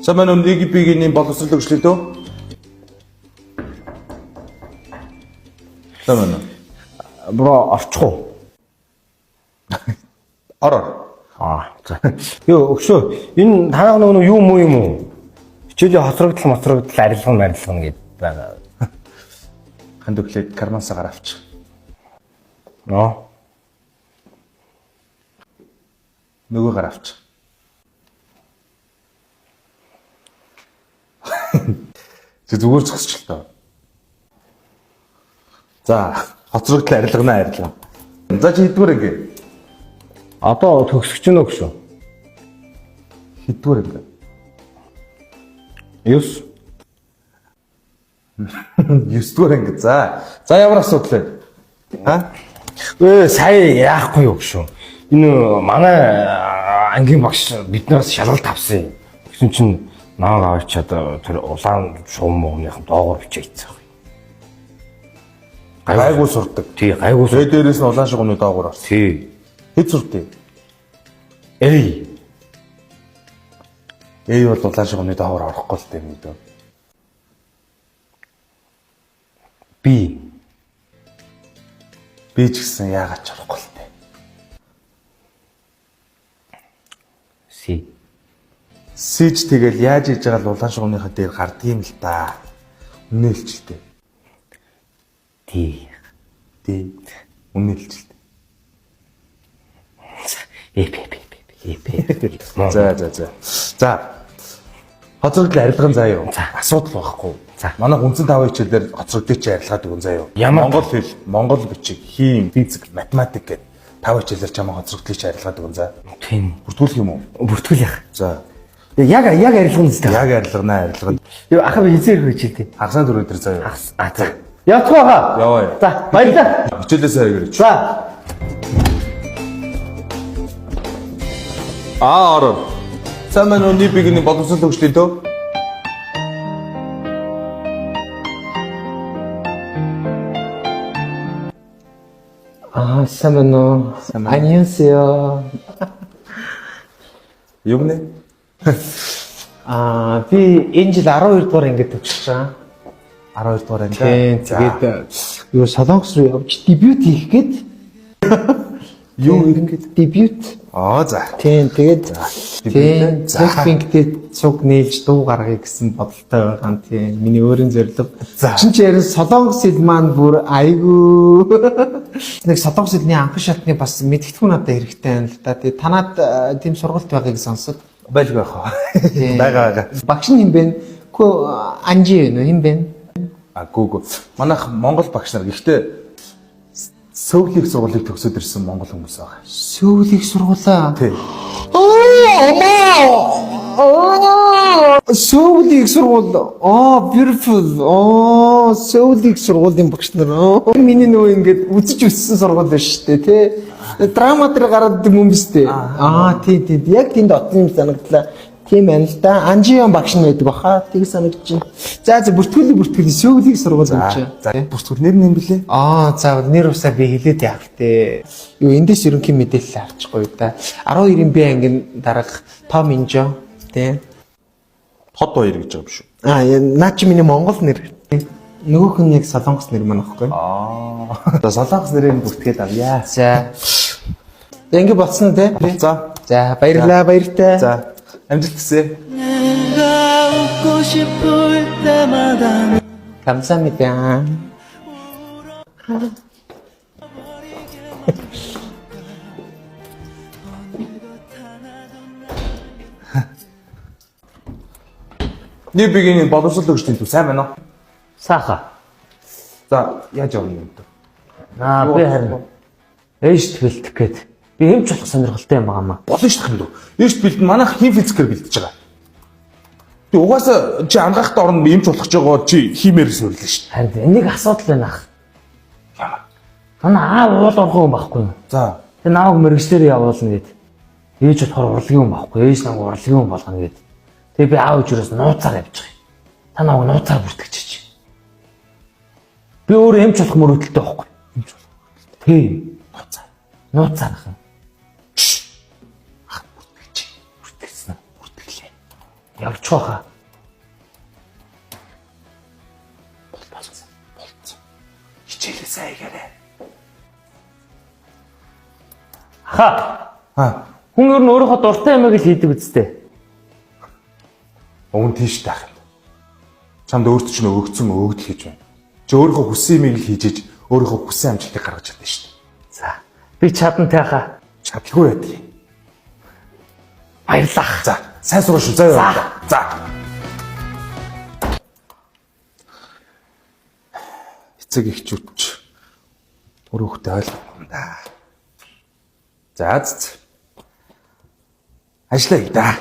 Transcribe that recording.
Саман нэг бигийн боловсрол өгчлээ дөө. Саман. Бро орчих уу? Ороо. За. Юу өгшөө. Энэ танаа нөгөө юу муу юм уу? Хичээлийн хоцрогдол арилгана гэдэг байгаа. Ханд өглөөд кармансаа гаравч. Нөгөө гаравч. Зүгээр зогсч л тоо. За, хоцрогдол арилгана. За чи хэдвэр ингэ? Одоо төгсөж гэнэ өгшөө. Хэдвэр ингэ? 9. 9 дугаар ингэ. За ямар асуудал вэ? Сая яахгүй юу шүү. Энэ манай ангийн багш биднээс шалгалт авсан юм. Тэгсэн чинь намайг авчиад тэр улаан шуум мууныхан доогоор бичээцсэн. Гайгүй сурдаг. Тий, гайгүй. Тэгээ дээрээс нь улаан шугамны доогоор орсон. Тий. Хэд сурдаг? Эй бол улаан шугамны доогоор орохгүй л дээ мэдээ. Би ч гэсэн яагаад ч орохгүй л дээ. Сэж тэгэл яаж хийж байгаа л улаан шугамныхаа дээр гардгийм л да. Үнэлжтэй. Тий. Үнэлжтэй. За. Хоцрогдол арилган заяа. Асуудал байхгүй. За. Манай хүнсэн 5 хичээлээр хоцрогдолыг арилгаад өгөн заяа. Монгол хэл, монгол бичиг, хим, физик, математик гэдэг 5 хичээлээр чамаа хоцрогдолыг арилгаад өгөн за. Тийм. Бүртгүүлэх юм уу? Бүртгүүл яах. За. Яг арилгана зү. Яг арилгана. Юу ахаа би хизээр хичээлтэй. Хагасны төрөө дээр заяа. За. Явах байгаа. Яваа. За, баярлалаа. Хичээлээс харагдаж. За. Ороо. Саман өнний бигийн боловсрол өгчлээ дөө. Самано. 안녕하세요. Юу нэ? Би энэ жил 12 дугаар ангид төгсөж байгаа. 12 дугаар анги. Тэгээд юу Солонгос руу явж дебют хийх гээд Юу хийх гээд дебют. За. Тэгээд дебют. Blackpink-тэй цуг нээлж дуу гаргая гэсэн бодолтой байгаа юм. Тийм. Миний өөрийн зорилго. Чин ч ярин Солонгос хэл маань бүр айгүй. Нэг Солонгос хэлний анхан шатны бас мэдгэдэггүй надад хэрэгтэй байна л да. Тэгээд танад тийм сургалт байгааг сонсоод Байлгүй яах вэ? Бага. багш нь юм бэ? Анжи юу юм бэ? Гүүг. Манайх Монгол багш нар гэхдээ сөүлийг сургуулийг төгсөөд ирсэн монгол хүмүүс байгаа. Сөүлийг сургуулаа. Тий. Сөүлийг сургуул. Beautiful. Сөүлийг сургуулийн багш нар. Миний нөгөө ингээд үзэж өссөн сургууль байна шүү дээ, тий. Драма дээр гараад юм биз дээ. Тий. Яг тэнд отсон юм санагдлаа. Тийм байна л да. Анжион багш нь байдаг баха. Тийг санагдаж байна. За бүртгүүлийн сөүлийг сургууль юм чи. За бүртгүүл нэр нь юм блэ? Заавал нэр усаа би хэлээд явах те. Юу эндээс ерөнхий мэдээлэл авчихгүй да. 12-ын би ангийн дарга Том Инжо те. Тод 2 гэж байгаа юм шүү. Наа чи миний монгол нэр. Нөгөөх нь яг солонгос нэр маань аахгүй. За солонгос нэрээр бүртгээд авъя. За. Ингээ болцсон те. За. За баярлаа баяртай. За. Амжилт хүсье. 감사합니다. Нэг бигийн боловсрол өгчтэй төв сайн байна уу? Сайхан. За яаж явах юм бэ? Би харин ээж тгэлдэх гээд би хэмж болох сонирхолтой юм байгаамаа. Болно шүү дээ. Ээж бэлдэн манайх хим физикээр бэлдэж байгаа. Тэг угаасаа чи ангаахтаа орно юмч болох ч байгаа чи химээр сурлаа шүү дээ. Харин энийг асуудал байна ах. Ямар? Манай аав уул орхон юм байхгүй юу? За. Тэг нааг мэрэгчлэр явуулна гэд. Ээж болохоор урлагийн юм байхгүй. Ээж намайг урлагийн юм болгоно гэд. Тэг би аав ээжээс нууцаар явж байгаа юм. Та намайг нууцаар бүртгэж. Би өөрөө эмч болох мөрөөдөлтэй байхгүй. Эмч болох мөрөөдөлтэй. Тийм. Нууцаар ах. Бүртгэж. Бүртгэсэн. Бүртгэлээ. Явж болчих واخа. Болцсон. Хичээлээ сайн хийгээрэй. Ха. Хүн ер нь өөрийнхөө дуртай юмыг л хийдэг үстэй. Уун тийш таах юм. Чамд өөрт чинь өгөгдсөн өгөгдөл хийж байна. Чи өөрийнхөө хүссэн юмыг л хийж иж өөрийнхөө хүссэн амжилтыг гаргаж чадна шүү дээ. За. Би чадантай хаа. Чадлагүй байдгийг. Баярлах. За, сайн сурах шүү. За. За. Эцэг эхчүүд ч өрөөхтэй ойлгохгүй юм да. За. Ажлаа хий да.